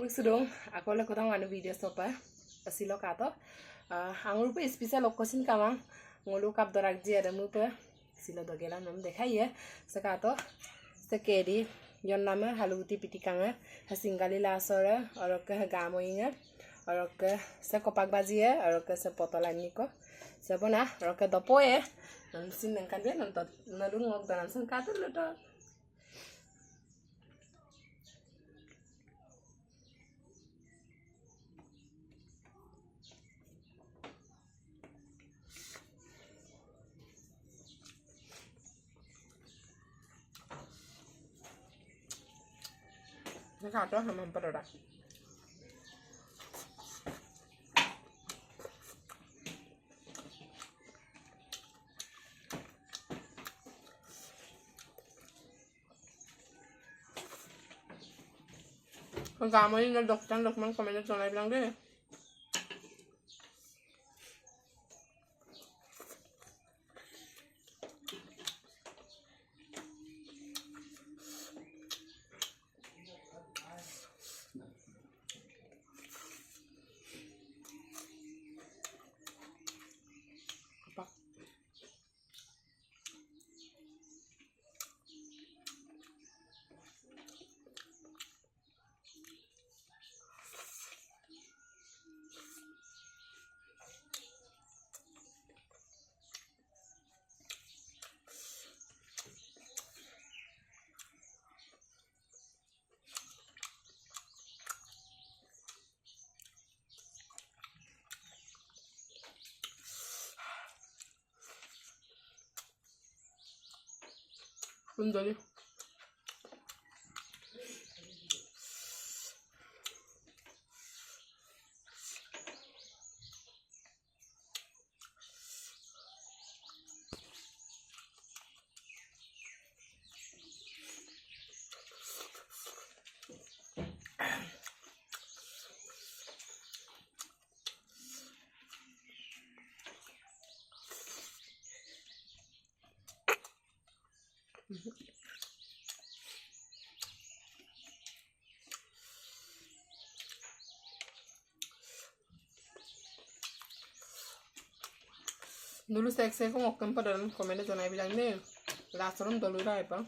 sedung aku le kotang anu video sopa asilo kato angul pe spesial lokosin kamang ngolu kap dorak ji ada mu pe silo dogela nom dekhaiye sekato sekedi yon nama haluti pitikanga hasingali lasore और के गामोइंगे और के से कोपाक बाजिए और के से पोतलानी को से बना और के दपोए नंसिन नंkan be nonton nadung ngok danan sen katur leto Sekato sama perodak. Kamu ini dokter dokter komentar soalnya bilang deh. Bentar. Dulu saya kok ngokon pada dalam komentar zona bilang nih, langsung dulu dah apa?